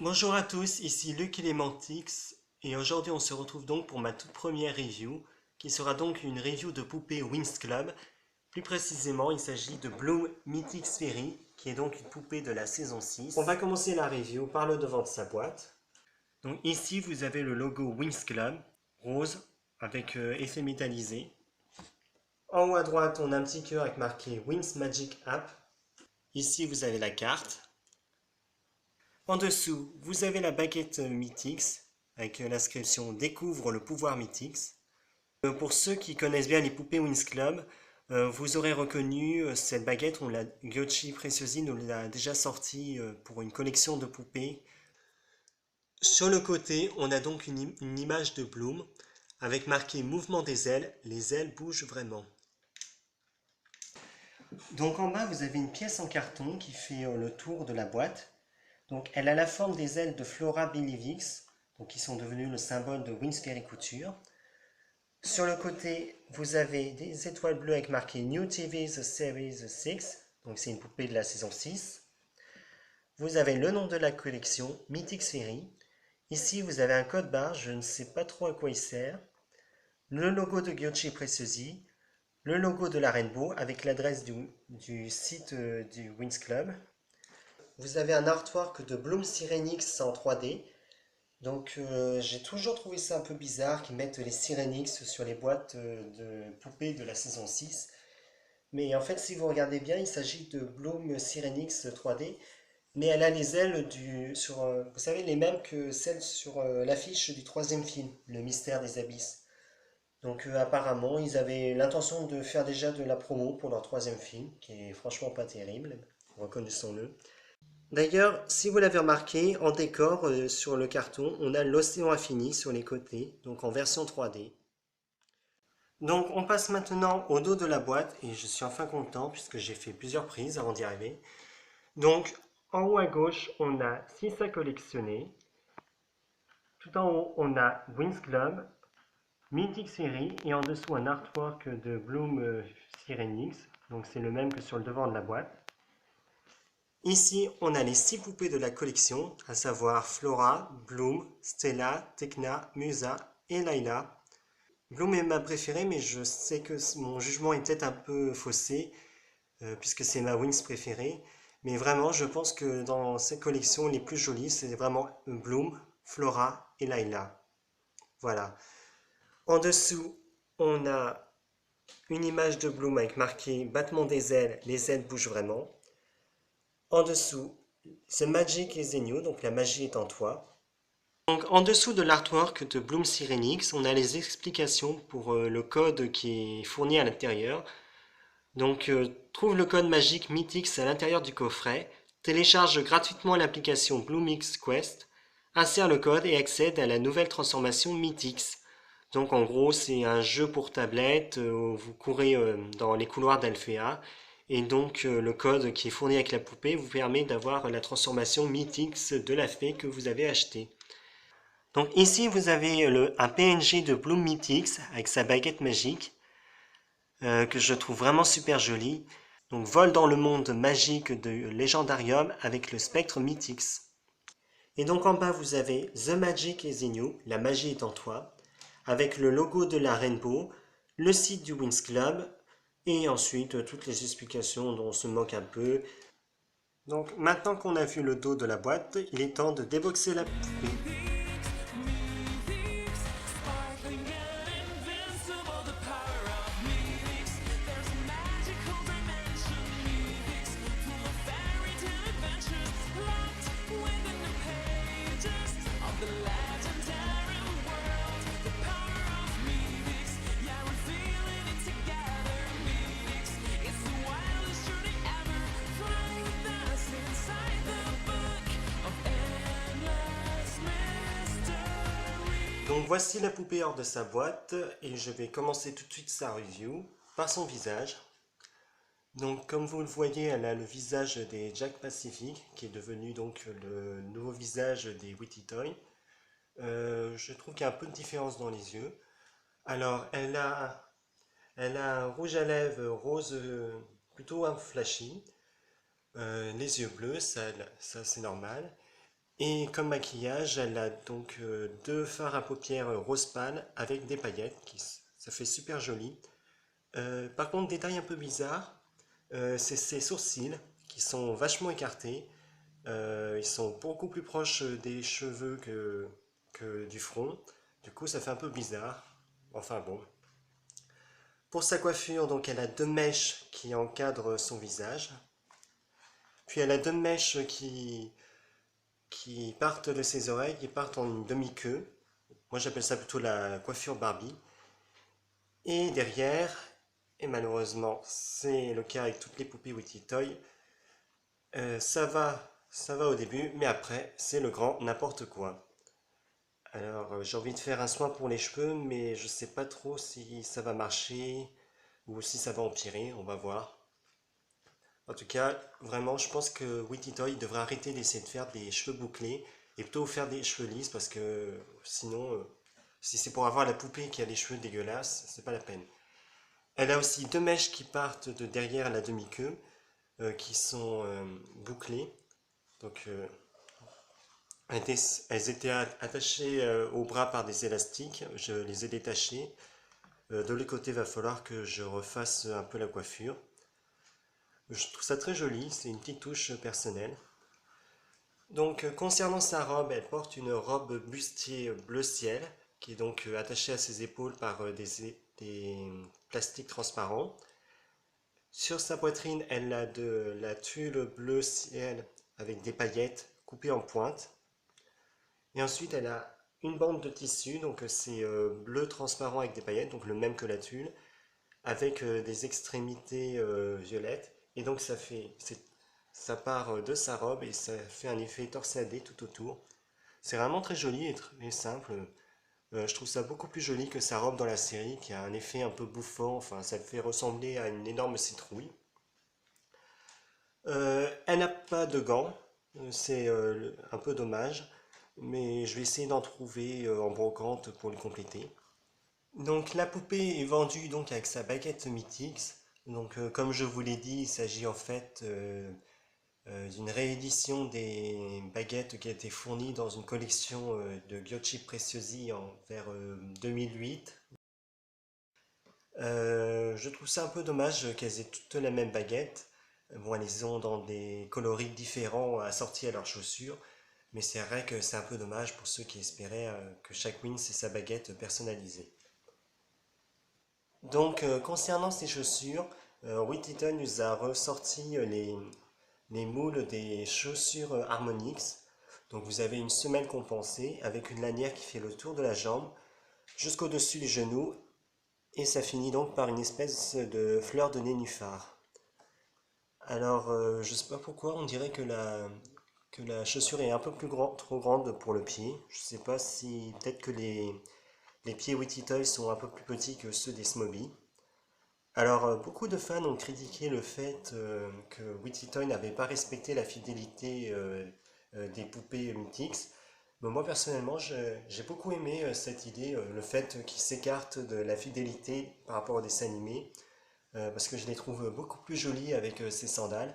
Bonjour à tous, ici Luc Elementix et aujourd'hui on se retrouve donc pour ma toute première review qui sera donc une review de poupée Winx Club. Plus précisément, il s'agit de Bloom Mythic Fairy qui est donc une poupée de la saison 6. On va commencer la review par le devant de sa boîte. Donc ici vous avez le logo Winx Club, rose avec effet métallisé. En haut à droite on a un petit cœur avec marqué Winx Magic App. Ici vous avez la carte. En dessous, vous avez la baguette Mythix avec l'inscription Découvre le pouvoir Mythix. Pour ceux qui connaissent bien les poupées Winx Club, vous aurez reconnu cette baguette, Gyochi Preciosi nous l'a déjà sortie pour une collection de poupées. Sur le côté, on a donc une image de Bloom avec marqué Mouvement des ailes, les ailes bougent vraiment. Donc en bas, vous avez une pièce en carton qui fait le tour de la boîte. Donc, elle a la forme des ailes de Flora Bellivix, donc qui sont devenues le symbole de Winx Couture. Sur le côté, vous avez des étoiles bleues avec marqué New TV The Series 6, donc c'est une poupée de la saison 6. Vous avez le nom de la collection, Mythic Fairy. Ici, vous avez un code barre, je ne sais pas trop à quoi il sert. Le logo de Gyochi Preciosi, le logo de la Rainbow avec l'adresse du site du Winx Club. Vous avez un artwork de Bloom Sirenix en 3D. Donc j'ai toujours trouvé ça un peu bizarre qu'ils mettent les Sirenix sur les boîtes de poupées de la saison 6. Mais en fait, si vous regardez bien, il s'agit de Bloom Sirenix 3D. Mais elle a les ailes vous savez, les mêmes que celles sur l'affiche du troisième film, Le Mystère des Abysses. Donc apparemment, ils avaient l'intention de faire déjà de la promo pour leur troisième film, qui est franchement pas terrible, reconnaissons-le. D'ailleurs, si vous l'avez remarqué, en décor sur le carton, on a l'océan infini sur les côtés, donc en version 3D. Donc on passe maintenant au dos de la boîte et je suis enfin content puisque j'ai fait plusieurs prises avant d'y arriver. Donc en haut à gauche, on a 6 à collectionner. Tout en haut, on a Winx Club, Mythic Series et en dessous un artwork de Bloom Sirenix. Donc c'est le même que sur le devant de la boîte. Ici, on a les 6 poupées de la collection, à savoir Flora, Bloom, Stella, Tecna, Musa et Layla. Bloom est ma préférée, mais je sais que mon jugement est peut-être un peu faussé, puisque c'est ma Winx préférée. Mais vraiment, je pense que dans cette collection, les plus jolies, c'est vraiment Bloom, Flora et Layla. Voilà. En dessous, on a une image de Bloom avec marqué Battement des ailes, les ailes bougent vraiment. En dessous, c'est Magic is in you, donc la magie est en toi. Donc en dessous de l'artwork de Bloom Sirenix, on a les explications pour le code qui est fourni à l'intérieur. Donc trouve le code magique Mythix à l'intérieur du coffret, télécharge gratuitement l'application Bloomix Quest, insère le code et accède à la nouvelle transformation Mythix. Donc en gros c'est un jeu pour tablette où vous courez dans les couloirs d'Alphea et donc le code qui est fourni avec la poupée vous permet d'avoir la transformation Mythix de la fée que vous avez achetée. Donc ici vous avez un PNG de Bloom Mythix avec sa baguette magique que je trouve vraiment super joli. Donc vol dans le monde magique de Légendarium avec le spectre Mythix. Et donc en bas vous avez The Magic is in you, la magie est en toi, avec le logo de la Rainbow, le site du Winx Club et ensuite toutes les explications dont on se moque un peu. Donc maintenant qu'on a vu le dos de la boîte, il est temps de déboxer la poupée. Donc voici la poupée hors de sa boîte et je vais commencer tout de suite sa review par son visage. Donc comme vous le voyez, elle a le visage des Jack Pacific qui est devenu donc le nouveau visage des Witty Toy. Je trouve qu'il y a un peu de différence dans les yeux. Alors elle a un rouge à lèvres rose plutôt un flashy, les yeux bleus, ça c'est normal. Et comme maquillage, elle a donc deux fards à paupières rose pâle avec des paillettes, ça fait super joli. Par contre, détail un peu bizarre, c'est ses sourcils qui sont vachement écartés. Ils sont beaucoup plus proches des cheveux que du front. Du coup, ça fait un peu bizarre. Enfin bon. Pour sa coiffure, donc elle a deux mèches qui encadrent son visage. Puis elle a deux mèches qui partent de ses oreilles, qui partent en une demi-queue. Moi j'appelle ça plutôt la coiffure Barbie. Et derrière, et malheureusement c'est le cas avec toutes les poupées Witty Toy, ça va au début, mais après c'est le grand n'importe quoi. Alors j'ai envie de faire un soin pour les cheveux, mais je sais pas trop si ça va marcher ou si ça va empirer, on va voir. En tout cas, vraiment, je pense que Witty Toy devrait arrêter d'essayer de faire des cheveux bouclés et plutôt faire des cheveux lisses parce que sinon, si c'est pour avoir la poupée qui a des cheveux dégueulasses, c'est pas la peine. Elle a aussi deux mèches qui partent de derrière la demi-queue qui sont bouclées. Donc, elles étaient attachées au bras par des élastiques. Je les ai détachées. De l'autre côté, il va falloir que je refasse un peu la coiffure. Je trouve ça très joli, c'est une petite touche personnelle. Donc, concernant sa robe, elle porte une robe bustier bleu ciel, qui est donc attachée à ses épaules par des plastiques transparents. Sur sa poitrine, elle a de la tulle bleu ciel avec des paillettes coupées en pointe. Et ensuite, elle a une bande de tissu, donc c'est bleu transparent avec des paillettes, donc le même que la tulle, avec des extrémités violettes. Et donc ça part de sa robe et ça fait un effet torsadé tout autour. C'est vraiment très joli et très simple. Je trouve ça beaucoup plus joli que sa robe dans la série qui a un effet un peu bouffant. Enfin, ça le fait ressembler à une énorme citrouille. Elle n'a pas de gants. C'est un peu dommage. Mais je vais essayer d'en trouver en brocante pour le compléter. Donc la poupée est vendue donc avec sa baguette Mythix. Donc comme je vous l'ai dit, il s'agit en fait d'une réédition des baguettes qui a été fournie dans une collection de Gyochi Preziosi vers 2008. Je trouve ça un peu dommage qu'elles aient toutes la même baguette. Bon, elles les ont dans des coloris différents assortis à leurs chaussures, mais c'est vrai que c'est un peu dommage pour ceux qui espéraient que chaque Wins ait sa baguette personnalisée. Donc, concernant ces chaussures, Wittiton nous a ressorti les moules des chaussures Harmonix. Donc, vous avez une semelle compensée avec une lanière qui fait le tour de la jambe jusqu'au-dessus du genou et ça finit donc par une espèce de fleur de nénuphar. Alors, je ne sais pas pourquoi, on dirait que la chaussure est un peu trop grande pour le pied. Je ne sais pas si peut-être que les pieds Witty Toy sont un peu plus petits que ceux des Smoby. Alors, beaucoup de fans ont critiqué le fait que Witty Toy n'avait pas respecté la fidélité des poupées Mythix. Mais moi, personnellement, j'ai beaucoup aimé cette idée, le fait qu'ils s'écartent de la fidélité par rapport aux dessins animés, parce que je les trouve beaucoup plus jolies avec ces sandales.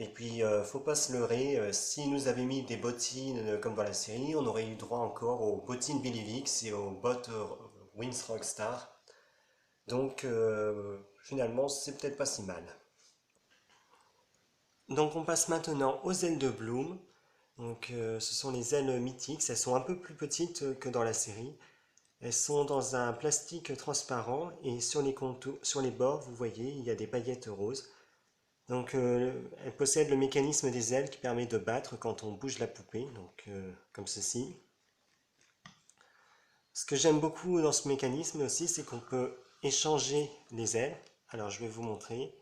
Et puis, faut pas se leurrer, s'ils nous avaient mis des bottines comme dans la série, on aurait eu droit encore aux bottines Billy Vix et aux bottes Wings Rockstar. Donc, finalement, c'est peut-être pas si mal. Donc, on passe maintenant aux ailes de Bloom. Donc, ce sont les ailes mythiques. Elles sont un peu plus petites que dans la série. Elles sont dans un plastique transparent et sur les contours, sur les bords, vous voyez, il y a des paillettes roses. Donc, elles possèdent le mécanisme des ailes qui permet de battre quand on bouge la poupée, donc comme ceci. Ce que j'aime beaucoup dans ce mécanisme aussi, c'est qu'on peut échanger les ailes. Alors, je vais vous montrer.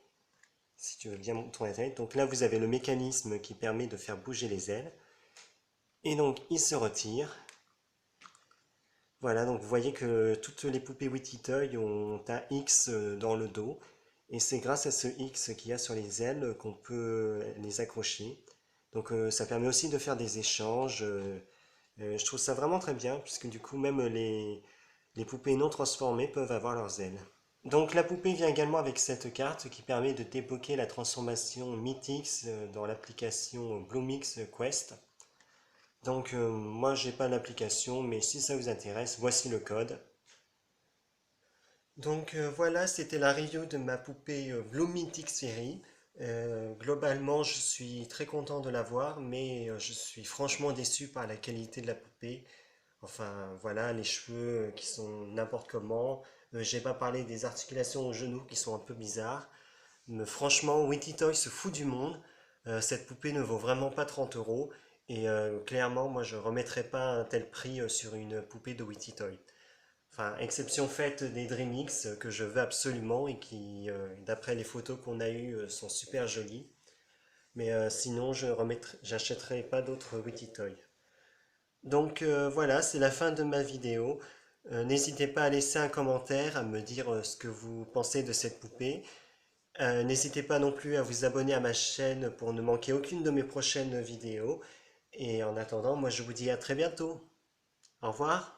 Si tu veux bien tourner la tête. Donc là, vous avez le mécanisme qui permet de faire bouger les ailes. Et donc, il se retire. Voilà, donc vous voyez que toutes les poupées Witty Toy ont un X dans le dos. Et c'est grâce à ce X qu'il y a sur les ailes qu'on peut les accrocher. Donc ça permet aussi de faire des échanges. Je trouve ça vraiment très bien, puisque du coup, même les poupées non transformées peuvent avoir leurs ailes. Donc la poupée vient également avec cette carte qui permet de débloquer la transformation Mythix dans l'application Bloomix Quest. Donc moi j'ai pas l'application, mais si ça vous intéresse, voici le code. Donc voilà, c'était la review de ma poupée Blooming Fairy. Globalement, je suis très content de l'avoir, mais je suis franchement déçu par la qualité de la poupée. Enfin voilà, les cheveux qui sont n'importe comment. J'ai pas parlé des articulations aux genoux qui sont un peu bizarres. Mais franchement, Witty Toy se fout du monde. Cette poupée ne vaut vraiment pas 30 euros. Et clairement, moi je remettrai pas un tel prix sur une poupée de Witty Toy. Enfin, exception faite des DreamX que je veux absolument et qui, d'après les photos qu'on a eues, sont super jolies. Mais sinon, j'achèterai pas d'autres Witty Toy. Donc voilà, c'est la fin de ma vidéo. N'hésitez pas à laisser un commentaire, à me dire ce que vous pensez de cette poupée. N'hésitez pas non plus à vous abonner à ma chaîne pour ne manquer aucune de mes prochaines vidéos. Et en attendant, moi je vous dis à très bientôt. Au revoir.